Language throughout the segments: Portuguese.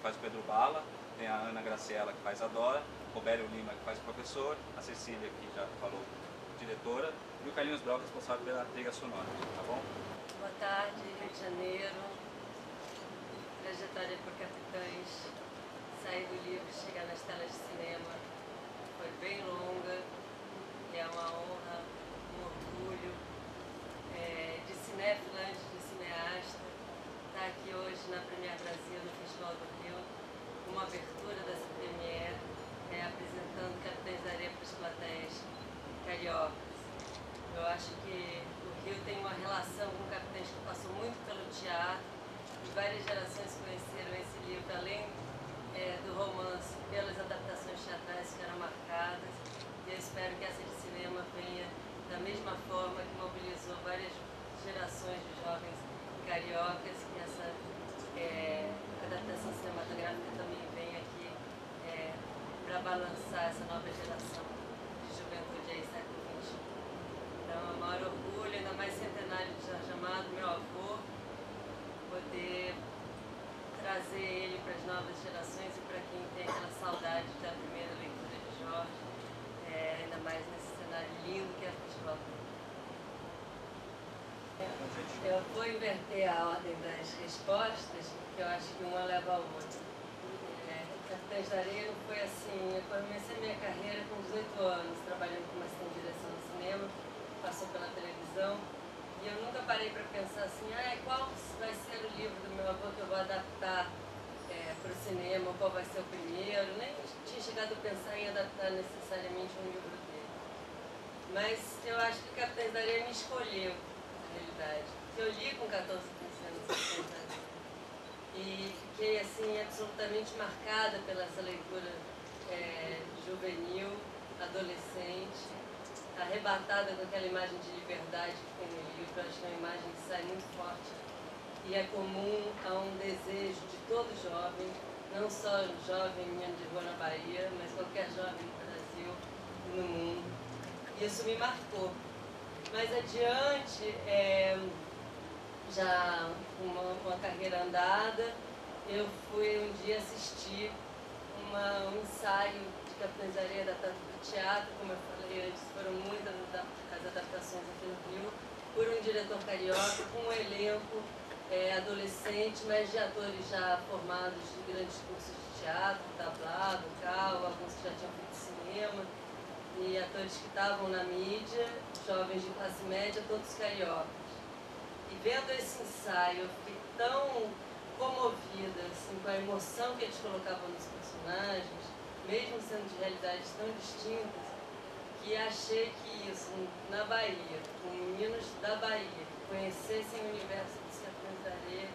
faz o Pedro Bala, tem a Ana Graciela, que faz a Dora, o Robério Lima, que faz o professor, a Cecília, que já falou, diretora, e o Carlinhos Brau, responsável pela trilha sonora, tá bom? Boa tarde, Rio de Janeiro, trajetória por Capitães, sair do livro, chegar nas telas de cinema, foi bem longa, e é uma honra, um orgulho, de cinéfila antes de cineasta, estar aqui hoje na Premiere Brasil, no Festival do Rio, uma abertura dessa Premiere, apresentando Capitães da Areia para as plateias cariocas. Eu acho que o Rio tem uma relação com Capitães que passou muito pelo teatro, e várias gerações conheceram esse livro, além do romance, pelas adaptações teatrais que eram marcadas, e eu espero que essa de cinema venha da mesma forma que mobilizou várias gerações de jovens cariocas, que essa adaptação cinematográfica também venha aqui para balançar essa nova geração de juventude aí, século XXI. Então é um maior orgulho, ainda mais centenário de Jorge Amado, meu avô, poder trazer ele para as novas gerações e para quem tem aquela saudade da primeira leitura de Jorge, ainda mais nesse cenário lindo que é o Festival. Eu vou inverter a ordem das respostas, porque eu acho que uma leva a outra. Capitães da Areia não foi assim, eu comecei minha carreira com 18 anos, trabalhando como assistente de direção no cinema, passou pela televisão, e eu nunca parei para pensar assim, qual vai ser o livro do meu avô que eu vou adaptar para o cinema, qual vai ser o primeiro, nem tinha chegado a pensar em adaptar necessariamente um livro dele. Mas eu acho que Capitães da Areia me escolheu, na realidade. Eu li com 14, 15 anos Capitães da Areia. E fiquei assim absolutamente marcada pela essa leitura juvenil, adolescente, arrebatada com aquela imagem de liberdade que tem no livro. Acho que é uma imagem que sai muito forte e é comum a um desejo de todo jovem, não só jovem menino de rua na Bahia, mas qualquer jovem no Brasil e no mundo. E isso me marcou. Mais adiante, já com uma carreira andada, eu fui um dia assistir um ensaio de Capitães da Areia adaptado para o teatro, como eu falei antes, foram muitas as adaptações aqui no Rio, por um diretor carioca, com um elenco adolescente, mas de atores já formados de grandes cursos de teatro, tablado, cal, alguns que já tinham feito cinema, e atores que estavam na mídia, jovens de classe média, todos cariocas. E vendo esse ensaio, eu fiquei tão comovida assim, com a emoção que eles colocavam nos personagens, mesmo sendo de realidades tão distintas, que achei que isso, na Bahia, com meninos da Bahia, que conhecessem o universo dos Capitães da Areia,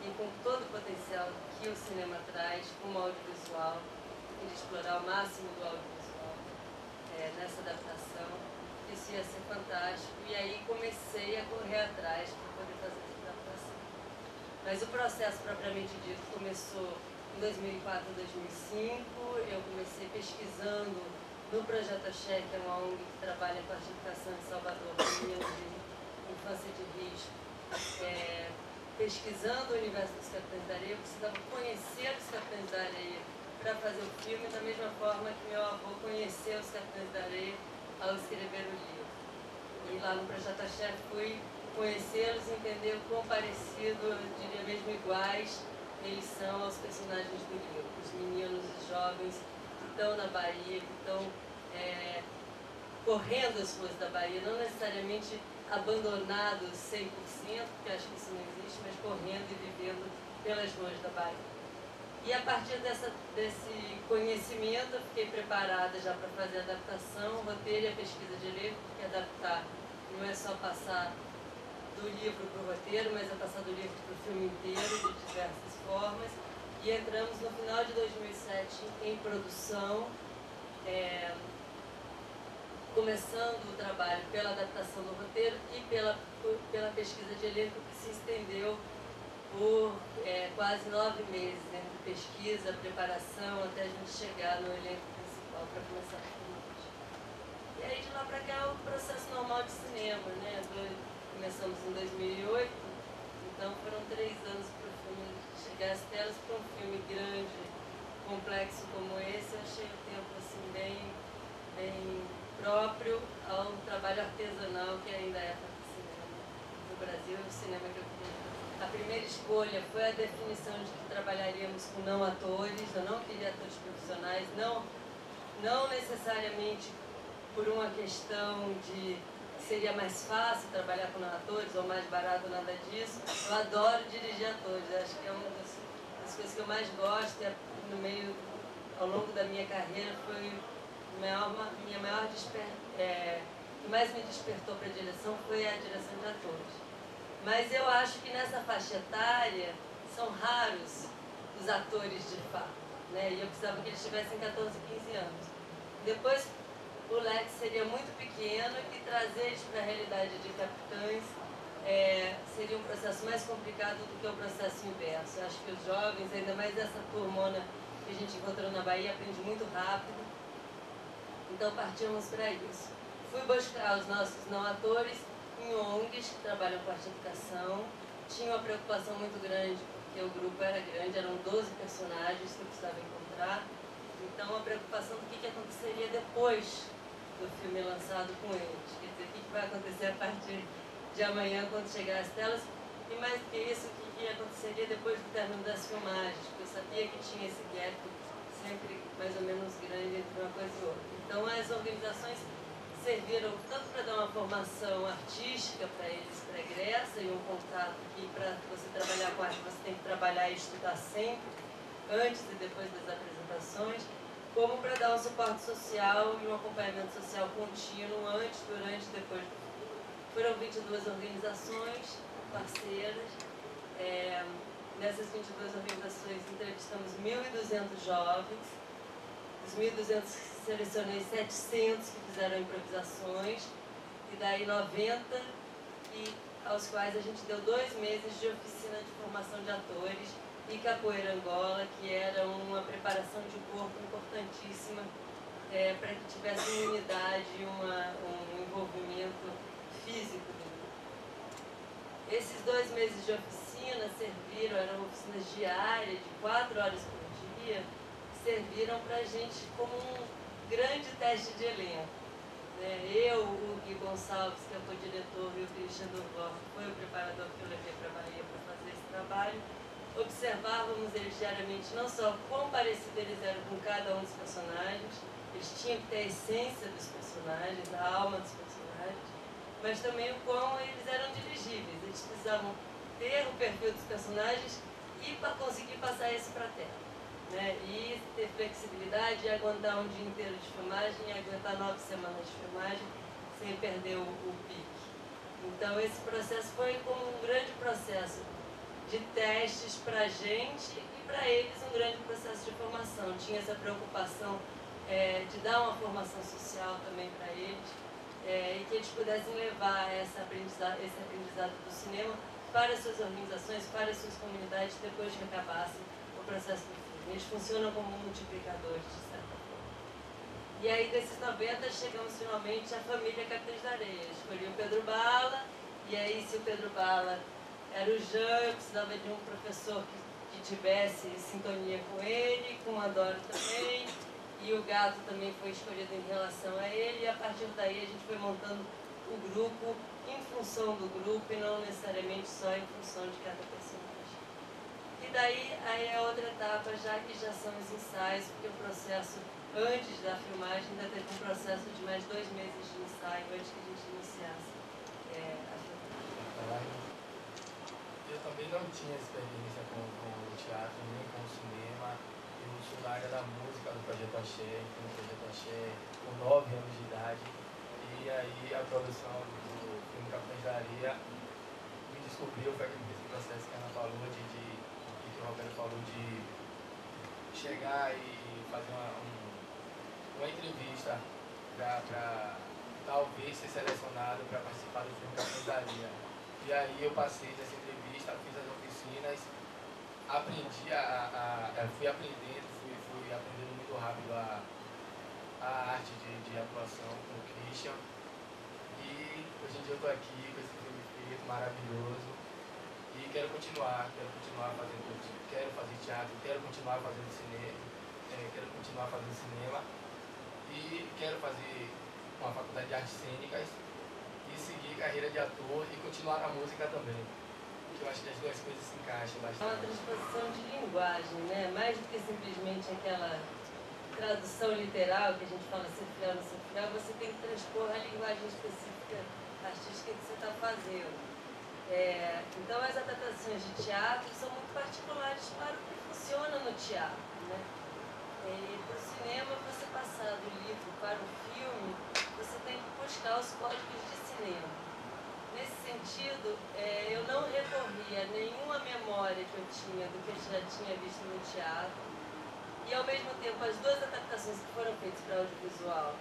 e com todo o potencial que o cinema traz, com o audiovisual, e de explorar o máximo do audiovisual nessa adaptação, isso ia ser fantástico, e aí comecei a correr atrás para poder fazer essa adaptação. Mas o processo propriamente dito começou em 2004, 2005, eu comecei pesquisando no Projeto Axé, que é uma ONG que trabalha com a educação em Salvador, meninos de infância de risco, pesquisando o universo dos Capitães da Areia. Eu precisava conhecer os Capitães da Areia para fazer o filme, da mesma forma que meu avô conheceu os Capitães da Areia ao escrever o livro. E lá no Projeto Axé fui conhecê-los, entender o quão parecido, eu diria mesmo iguais, eles são aos personagens do livro, os meninos e jovens que estão na Bahia, que estão correndo as ruas da Bahia, não necessariamente abandonados 100%, porque acho que isso não existe, mas correndo e vivendo pelas ruas da Bahia. E a partir desse conhecimento, eu fiquei preparada já para fazer a adaptação, o roteiro e a pesquisa de elenco, porque adaptar não é só passar do livro para o roteiro, mas é passar do livro para o filme inteiro, de diversas formas. E entramos no final de 2007 em produção, começando o trabalho pela adaptação do roteiro e pela pesquisa de elenco, que se estendeu por quase 9 meses, entre pesquisa, preparação, até a gente chegar no elenco principal para começar a filmagem. E aí de lá para cá é o processo normal de cinema, né? Começamos em 2008, então foram 3 anos para o filme chegar. ligar as telas para um filme grande, complexo como esse. Eu achei o tempo assim, bem próprio ao trabalho artesanal que ainda é para o cinema. No Brasil, o cinema que eu queria fazer. A primeira escolha foi a definição de que trabalharíamos com não atores. Eu não queria atores profissionais, não necessariamente por uma questão de seria mais fácil trabalhar com atores ou mais barato, nada disso. Eu adoro dirigir atores, acho que é uma das coisas que eu mais gosto. Ao longo da minha carreira, foi minha maior que mais me despertou para a direção foi a direção de atores. Mas eu acho que nessa faixa etária são raros os atores de fato, né? E eu precisava que eles tivessem 14, 15 anos. Depois, o leque seria muito pequeno e trazer eles para a realidade de capitães seria um processo mais complicado do que o processo inverso. Eu acho que os jovens, ainda mais essa turmona que a gente encontrou na Bahia, aprende muito rápido. Então partimos para isso. Fui buscar os nossos não atores em ONGs que trabalham com arte e educação. Tinha uma preocupação muito grande porque o grupo era grande, eram 12 personagens que eu precisava encontrar. Então a preocupação do que aconteceria depois do filme lançado com eles. Quer dizer, o que vai acontecer a partir de amanhã quando chegar às telas. E mais do que isso, o que aconteceria depois do término das filmagens. Porque eu sabia que tinha esse gap sempre mais ou menos grande entre uma coisa e outra. Então as organizações serviram tanto para dar uma formação artística para eles, pregressa, e um contato que para você trabalhar com arte você tem que trabalhar e estudar sempre, antes e depois das apresentações, como para dar um suporte social e um acompanhamento social contínuo antes, durante e depois do filme. Foram 22 organizações parceiras. Nessas 22 organizações entrevistamos 1.200 jovens. Dos 1.200 selecionei 700 que fizeram improvisações, e daí 90 aos quais a gente deu 2 meses de oficina de formação de atores e capoeira Angola, que era uma preparação de corpo importantíssima para que tivesse uma unidade, um envolvimento físico do grupo. Esses 2 meses de oficina eram oficinas diárias, de 4 horas por dia, serviram para a gente como um grande teste de elenco. Eu, o Gui Gonçalves, que é o co-diretor, e o Christian Durval, que foi o preparador que eu levei para a Bahia para fazer esse trabalho, observávamos eles diariamente, não só quão parecidos eles eram com cada um dos personagens, eles tinham que ter a essência dos personagens, a alma dos personagens, mas também o quão eles eram dirigíveis. Eles precisavam ter o perfil dos personagens e para conseguir passar isso para a tela. E ter flexibilidade e aguentar um dia inteiro de filmagem e aguentar 9 semanas de filmagem sem perder o pique. Então esse processo foi como um grande processo de testes para a gente e para eles um grande processo de formação. Tinha essa preocupação de dar uma formação social também para eles e que eles pudessem levar esse aprendizado do cinema para as suas organizações, para as suas comunidades depois que acabasse o processo do filme. Eles funcionam como multiplicadores, de certa forma. E aí, desses 90, chegamos finalmente à família Capitães da Areia. Escolhi o Pedro Bala, e aí, se o Pedro Bala era o Jean, eu precisava de um professor que tivesse sintonia com ele, com a Dora também, e o Gato também foi escolhido em relação a ele, e a partir daí a gente foi montando o grupo em função do grupo e não necessariamente só em função de cada personagem. E daí aí é outra etapa, já são os ensaios, porque o processo antes da filmagem ainda teve um processo de mais 2 meses de ensaio antes que a gente iniciasse a filmagem. Eu também não tinha experiência com o teatro, nem com o cinema. Eu sou da área da música do Projeto Axé, no Projeto Axé, com 9 anos de idade. E aí a produção do filme Capitães da Areia me descobriu, foi esse processo que a Ana falou, que o Roberto falou, de chegar e fazer uma entrevista para talvez ser selecionado para participar do filme Capitães da Areia. E aí eu passei dessa entrevista, fiz as oficinas, fui aprendendo muito rápido a arte de atuação com o Christian. E hoje em dia eu estou aqui com esse filme feito, maravilhoso. E quero continuar fazendo, quero fazer teatro, quero continuar fazendo cinema, e quero fazer uma faculdade de artes cênicas e seguir carreira de ator e continuar na música também. Eu acho que as duas coisas se encaixam bastante. É uma transposição de linguagem, né? Mais do que simplesmente aquela tradução literal que a gente fala ser fiel, não ser fiel, você tem que transpor a linguagem específica artística que você está fazendo. Então as adaptações de teatro são muito particulares para o que funciona no teatro, né? E para o cinema, você passar do livro para o filme, você tem que buscar os códigos de cinema. Nesse sentido, eu não recorri a nenhuma memória que eu tinha do que eu já tinha visto no teatro. E, ao mesmo tempo, as duas adaptações que foram feitas para audiovisual,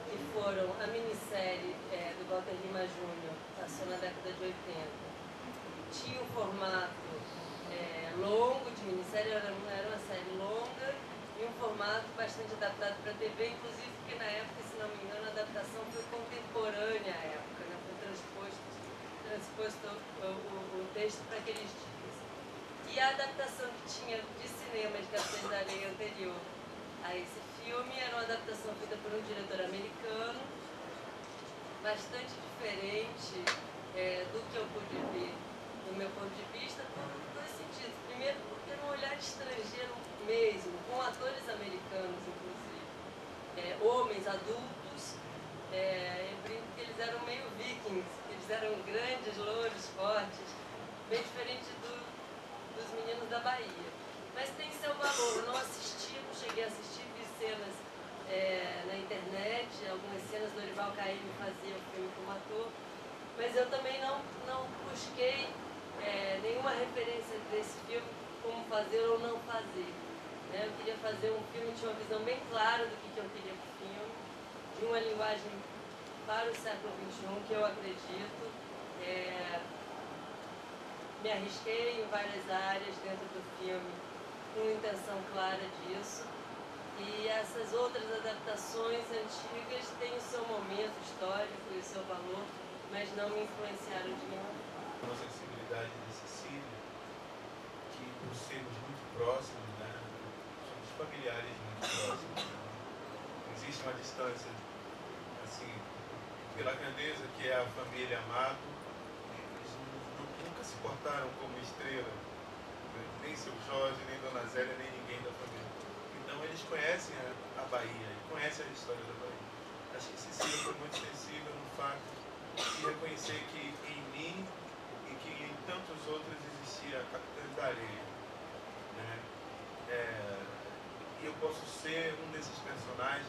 que foram a minissérie do Walter Lima Jr., passou na década de 80, tinha um formato longo de minissérie, era uma série longa, e um formato bastante adaptado para a TV, inclusive porque na época, se não me engano, a adaptação foi contemporânea à época, né? Foi transposto o texto para aqueles dias. E a adaptação que tinha de cinema de Capitães da Areia anterior a esse filme era uma adaptação feita por um diretor americano, bastante diferente do que eu pude ver do meu ponto de vista, por dois sentidos. Primeiro, porque era um olhar estrangeiro mesmo, com atores americanos, inclusive, homens adultos. Eu brinco que eles eram meio vikings, eles eram grandes, louros, fortes, bem diferente dos meninos da Bahia. Mas tem seu valor. Eu não assisti, não cheguei a assistir, vi cenas na internet, algumas cenas do Dorival Caymmi fazia o filme como ator, mas eu também não busquei nenhuma referência desse filme, como fazer ou não fazer. Eu queria fazer um filme que tinha uma visão bem clara do que eu queria para o filme, de uma linguagem para o século XXI, que eu acredito. Me arrisquei em várias áreas dentro do filme, com intenção clara disso. E essas outras adaptações antigas têm o seu momento histórico e o seu valor, mas não me influenciaram de nenhuma forma. A sensibilidade de Cecília, que por sermos muito próximos, né, somos familiares muito próximos, né? Existe uma distância, assim, pela grandeza que é a família Amato, eles nunca se portaram como estrela, né? Nem seu Jorge, nem Dona Zélia, nem ninguém da família. Então eles conhecem a Bahia, conhecem a história da Bahia. Acho que Cecília foi muito sensível no fato de reconhecer que em mim e que em tantos outros existia Capitães da Areia, né? E eu posso ser um desses personagens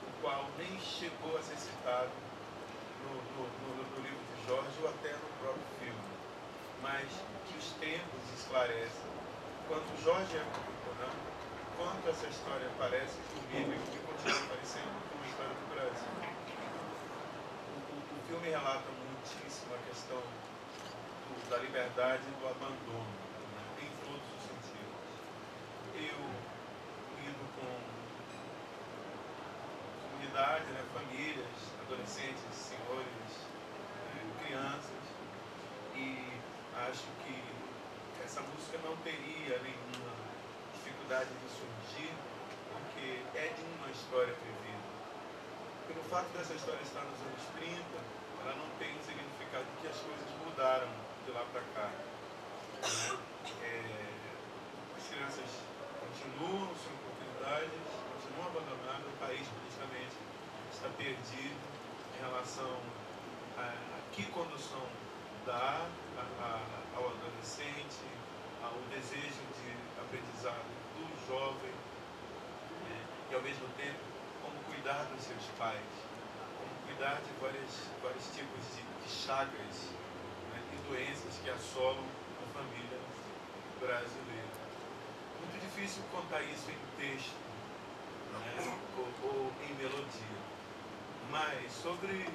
o qual nem chegou a ser citado no livro de Jorge ou até no próprio filme, mas que os tempos esclarecem quanto Jorge é contemporâneo, quanto essa história aparece comigo e que continua aparecendo como história do Brasil. O filme relata muitíssimo a questão da liberdade e do abandono, né, em todos os sentidos. Eu lido com comunidade, né, famílias, adolescentes, senhores, crianças, e acho que essa música não teria nenhuma dificuldade de surgir, porque é de uma história prevista. Pelo fato dessa história estar nos anos 30, ela não tem o significado de que as coisas mudaram de lá para cá, né? As crianças continuam sem oportunidades, continuam abandonando, o país politicamente está perdido em relação a que condução dá ao adolescente, ao desejo de aprendizado do jovem, né? E ao mesmo tempo como cuidar dos seus pais, como cuidar de vários tipos de chagas, né, e doenças que assolam a família brasileira. Muito difícil contar isso em texto, né, ou em melodia, mas sobre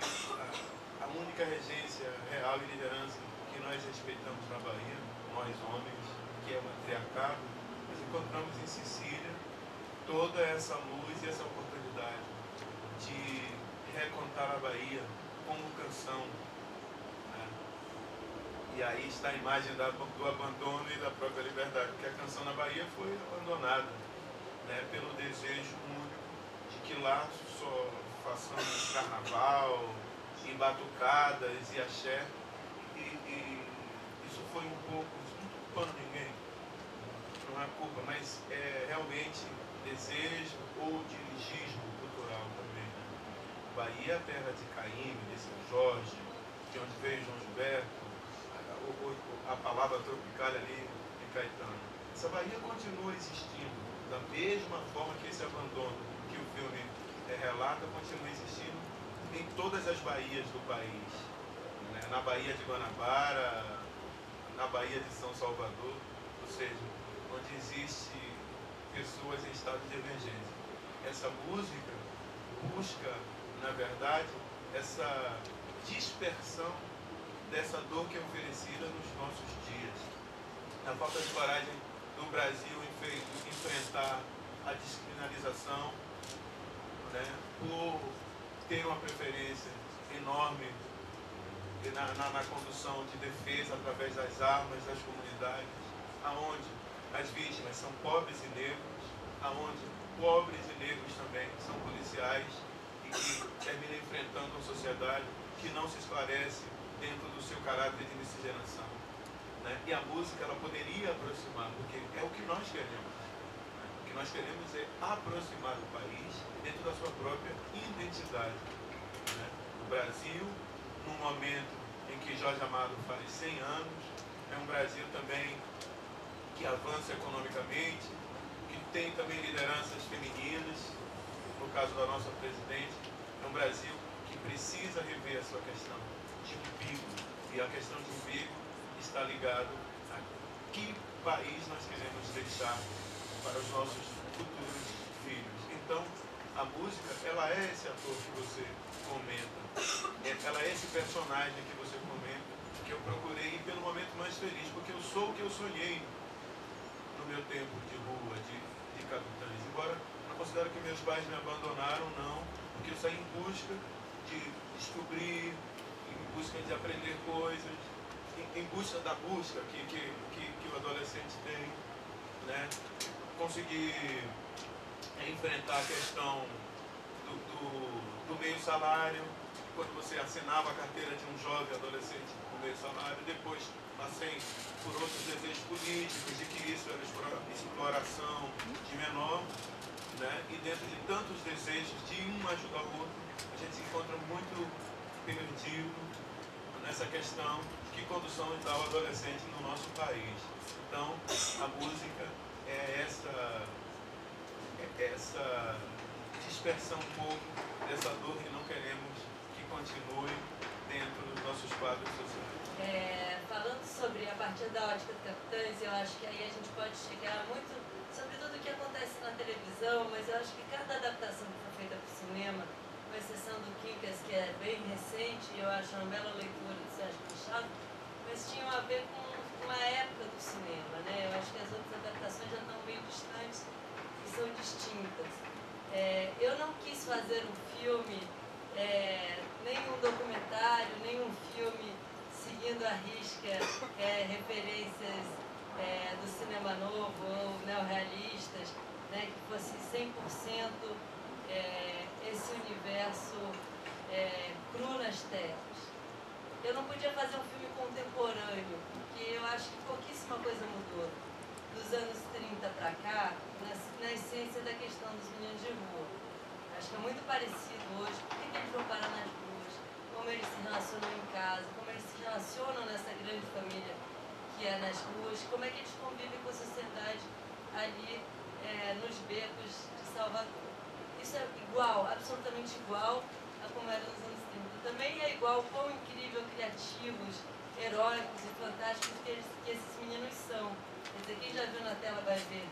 a única regência real e liderança que nós respeitamos na Bahia, nós homens, que é o matriarcado, nós encontramos em Cecília toda essa luz e essa oportunidade de recontar a Bahia como canção, né? E aí está a imagem do abandono e da própria liberdade, porque a canção na Bahia foi abandonada, né, pelo desejo único de que lá só façamos carnaval, e batucadas e axé, e isso foi um pouco, isso não estou culpando ninguém, não é culpa, mas é realmente desejo ou dirigismo cultural também, né? Bahia é a terra de Caíme, de São Jorge, de onde veio João Gilberto, a palavra tropical ali em Caetano. Essa Bahia continua existindo, da mesma forma que esse abandono que o filme relata, continua existindo em todas as baías do país, né? Na Baía de Guanabara, na Baía de São Salvador, ou seja, onde existe pessoas em estado de emergência. Essa música busca, na verdade, essa dispersão dessa dor que é oferecida nos nossos dias. A falta de coragem do Brasil em enfrentar a descriminalização, né, por ter uma preferência enorme na condução de defesa através das armas das comunidades, aonde as vítimas são pobres e negros, aonde pobres e negros também são policiais e que terminam enfrentando uma sociedade que não se esclarece dentro do seu caráter de miscigenação, né? E a música, ela poderia aproximar, porque é o que nós queremos, né? O que nós queremos é aproximar o país dentro da sua própria identidade, né? O Brasil, num momento em que Jorge Amado faz 100 anos, é um Brasil também que avança economicamente, que tem também lideranças femininas, no caso da nossa presidente. É um Brasil que precisa rever a sua questão de umbigo, e a questão de umbigo está ligado a que país nós queremos deixar para os nossos futuros filhos. Então, a música, ela é esse ator que você comenta, ela é esse personagem que você comenta, que eu procurei ir pelo momento mais feliz, porque eu sou o que eu sonhei no meu tempo de rua, de Capitães. Embora não considero que meus pais me abandonaram, não, porque eu saí em busca de descobrir, em busca de aprender coisas, em busca da busca que o adolescente tem, né? Conseguir enfrentar a questão do meio salário, quando você assinava a carteira de um jovem adolescente com meio salário, depois passei por outros desejos políticos, de que isso era exploração de menor, né? E dentro de tantos desejos de um ajudar o outro, a gente se encontra muito perdido nessa questão de que condução dá o adolescente no nosso país. Então, a música é essa dispersão um pouco dessa dor que não queremos que continue dentro dos nossos quadros sociais. Falando sobre a partir da ótica do Capitães, eu acho que aí a gente pode chegar muito sobre tudo o que acontece na televisão, mas eu acho que cada adaptação que foi feita para o cinema, com exceção do Quincas, que é bem recente, eu acho uma bela leitura do Sérgio Machado, mas tinham a ver com uma época do cinema, né? Eu acho que as outras adaptações já estão meio distantes e são distintas. Eu não quis fazer um filme, nem um documentário, nem um filme seguindo à risca referências do cinema novo ou neorrealistas, né, que fosse 100% esse universo cru nas telas. Eu não podia fazer um filme contemporâneo, porque eu acho que pouquíssima coisa mudou dos anos 30 para cá, na essência da questão dos meninos de rua. Acho que é muito parecido hoje. Por que eles vão parar nas ruas? Como eles se relacionam em casa? Como eles se relacionam nessa grande família que é nas ruas? Como é que eles convivem com a sociedade ali nos becos de Salvador? Isso é igual, absolutamente igual a como era nos anos 30. Também é igual quão incrível, criativos, heróicos e fantásticos que esses meninos são. Quer dizer, quem já viu na tela vai ver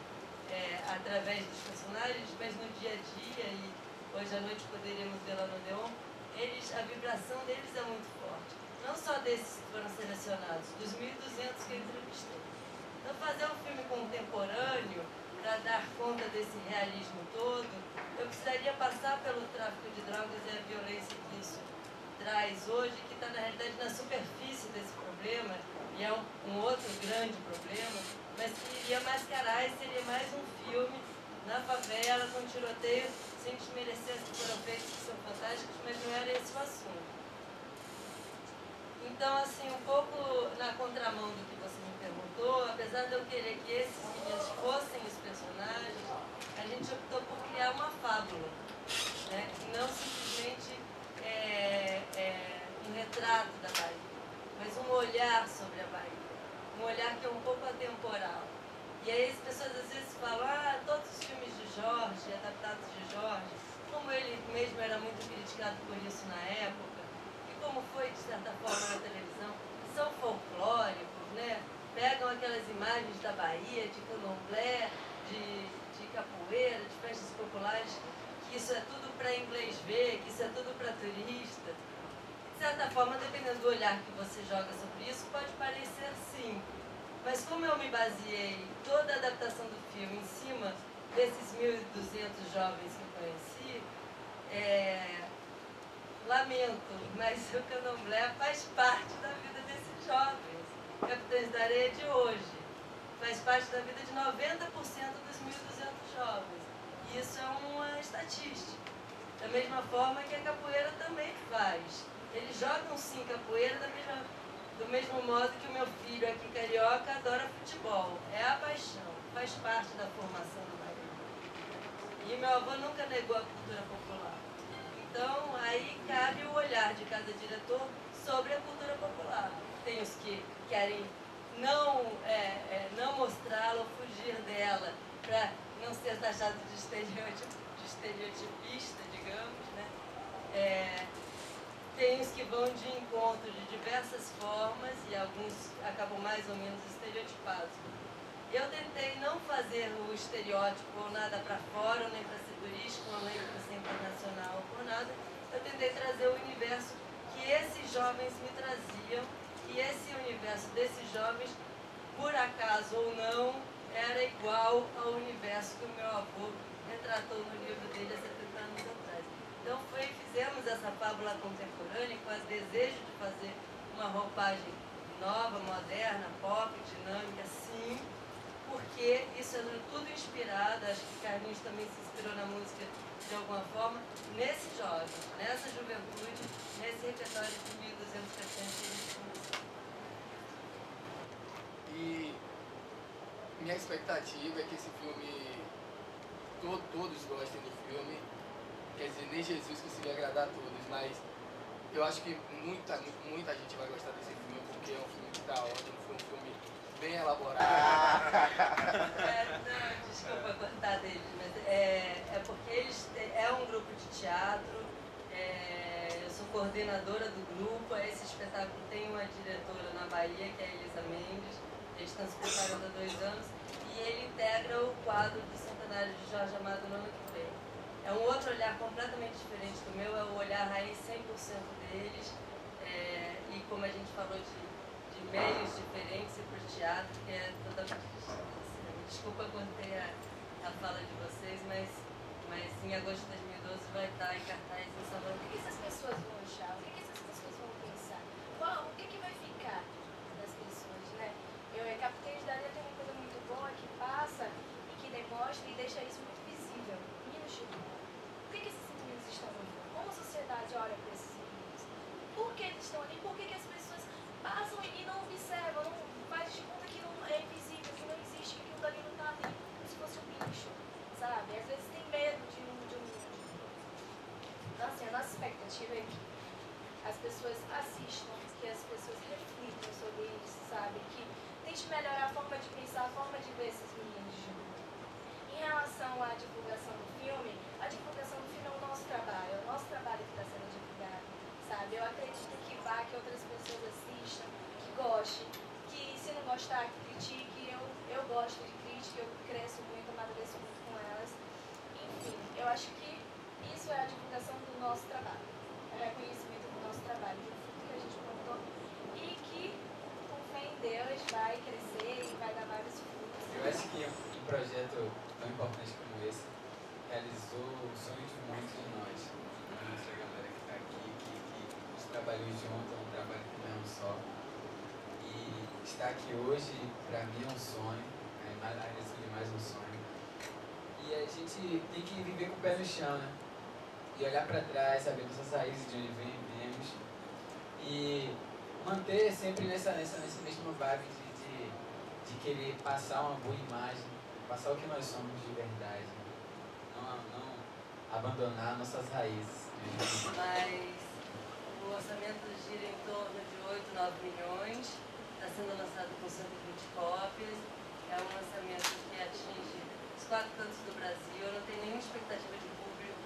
através dos personagens, mas no dia a dia, e hoje à noite poderíamos ver lá no Neon, a vibração deles é muito forte. Não só desses que foram selecionados, dos 1.200 que eu entrevistei. Então, fazer um filme contemporâneo para dar conta desse realismo todo, eu precisaria passar pelo tráfico de drogas e a violência que isso traz hoje, que está, na realidade, na superfície desse problema, e que é um outro grande problema, mas que iria mascarar e seria mais um filme na favela, com tiroteio, sem desmerecer as que foram feitas, que são fantásticos, mas não era esse o assunto. Então, assim, um pouco na contramão do que você me perguntou, apesar de eu querer que esses meninos fossem os personagens, a gente optou por criar uma fábula, né? Não simplesmente um retrato da Bahia, mas um olhar sobre a Bahia, um olhar que é um pouco atemporal. E aí as pessoas às vezes falam, todos os filmes de Jorge, adaptados de Jorge, como ele mesmo era muito criticado por isso na época, e como foi de certa forma na televisão, são folclóricos, né? Pegam aquelas imagens da Bahia, de candomblé, de capoeira, de festas populares, que isso é tudo para inglês ver, que isso é tudo para turista. De certa forma, dependendo do olhar que você joga sobre isso, pode parecer sim. Mas como eu me baseei toda a adaptação do filme em cima desses 1.200 jovens que eu conheci, lamento, mas o candomblé faz parte da vida desses jovens. Capitães da Areia de hoje faz parte da vida de 90% dos 1.200 jovens. E isso é uma estatística. Da mesma forma que a capoeira também faz. Eles jogam sim capoeira do mesmo modo que o meu filho aqui carioca adora futebol. É a paixão, faz parte da formação do Bahia. E meu avô nunca negou a cultura popular. Então, aí cabe o olhar de cada diretor sobre a cultura popular. Tem os que querem não mostrá-la ou fugir dela para não ser taxado de estereotipista, digamos, né? Tem os que vão de encontro de diversas formas e alguns acabam mais ou menos estereotipados. Eu tentei não fazer o estereótipo ou nada para fora, ou nem para ser turístico, ou nem para ser internacional, ou por nada. Eu tentei trazer o universo que esses jovens me traziam, e esse universo desses jovens, por acaso ou não, era igual ao universo que o meu avô retratou no livro dele há 70 anos atrás. Então fizemos essa fábula contemporânea com o desejo de fazer uma roupagem nova, moderna, pop, dinâmica, sim, porque isso é tudo inspirado, acho que Carlinhos também se inspirou na música de alguma forma, nesse jovem, nessa juventude, nesse repertório de 1.200 canções que a gente começou. E minha expectativa é que esse filme, todos gostem do filme. Quer dizer, nem Jesus conseguiu agradar a todos, mas eu acho que muita gente vai gostar desse filme, porque é um filme que está ótimo, foi um filme bem elaborado. Não, desculpa cortar deles, mas é porque é um grupo de teatro, eu sou coordenadora do grupo, esse espetáculo tem uma diretora na Bahia, que é a Elisa Mendes, eles estão se preparando há 2 anos, e ele integra o quadro do Centenário de Jorge Amado no ano que vem. É um outro olhar completamente diferente do meu, é o olhar raiz 100% deles, e como a gente falou de meios diferentes e por teatro, que é totalmente diferente. Desculpa cortei a fala de vocês, mas em agosto de 2012 vai estar em cartaz em Salvador. O que essas pessoas vão achar? O que essas pessoas vão pensar? O que vai ficar das pessoas, né? Capitães da Areia tem uma coisa muito boa que passa e que demonstra e deixa isso muito visível. Meninos de rua. O que esses meninos estão vendo? Como a sociedade olha para esses meninos? Por que eles estão ali? Por que as pessoas passam e não observam, não faz de conta que não é invisível, que não existe, que aquilo dali não está ali, como se fosse um bicho, sabe? Às vezes tem medo de um. Então, assim, a nossa expectativa é que as pessoas assistam, que as pessoas reflitam sobre isso, sabe? Que tente melhorar a forma de pensar, a forma de ver esses meninos de rua. Em relação à divulgação do filme, a divulgação do filme é o nosso trabalho, é o nosso trabalho que está sendo divulgado, sabe? Eu acredito que vá, que outras pessoas assistam, que gostem, que se não gostar, que critique. Eu gosto de crítica, eu cresço muito, amadureço muito com elas. Enfim, eu acho que isso é a divulgação do nosso trabalho, é o reconhecimento do nosso trabalho, do fruto que a gente plantou e que, com fé em Deus, vai crescer e vai dar vários frutos. Eu acho que um projeto tão importante como esse realizou o sonho de muitos de nós, da nossa galera que está aqui, que os trabalhos juntos, é um trabalho que não é um só. E estar aqui hoje, para mim é um sonho, mais um sonho. E a gente tem que viver com o pé no chão, né? E olhar para trás, saber nossas raízes de onde viemos. E manter sempre nessa mesma vibe de querer passar uma boa imagem, passar o que nós somos de verdade. Não abandonar nossas raízes. Mas o orçamento gira em torno de 8, 9 milhões. Está sendo lançado com 120 cópias. É um lançamento que atinge os 4 cantos do Brasil. Eu não tenho nenhuma expectativa de público.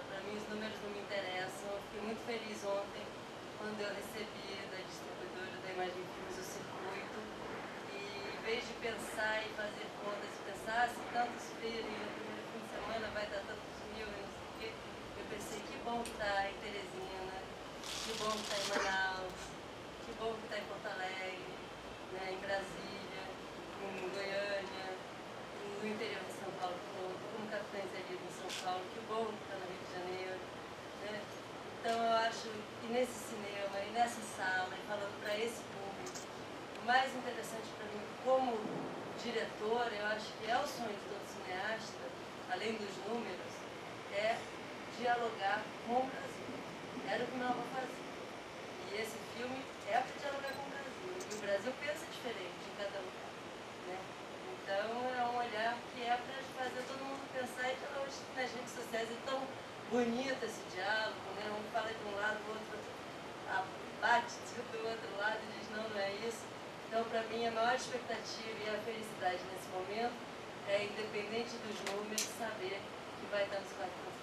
Para mim, os números não me interessam. Eu fiquei muito feliz ontem quando eu recebi da distribuidora da Imagem Filmes o circuito. E em vez de pensar e fazer contas e pensar se tantos virem no primeiro fim de semana vai dar tantos mil, não sei o quê, eu pensei que bom que está em Teresina, que bom que está em Manaus, que bom que está em Porto Alegre, né, em Brasília, em Goiânia, no interior de São Paulo todo, como Capitães ali em São Paulo, que bom que está no Rio de Janeiro. Né? Então eu acho que nesse cinema e nessa sala, e falando para esse público, o mais interessante para mim como diretor, eu acho que é o sonho de todo cineasta, além dos números, é dialogar com o Brasil. Era o que meu avô fazia. E esse filme é para dialogar com o Brasil. E o Brasil pensa diferente em cada lugar. Né? Então é um olhar que é para fazer todo mundo pensar, e hoje nas redes sociais é tão bonito esse diálogo, né? Um fala de um lado, o outro bate do outro lado e diz não, não é isso. Então para mim a maior expectativa e a felicidade nesse momento é, independente dos números, saber que vai estar nos 4 anos.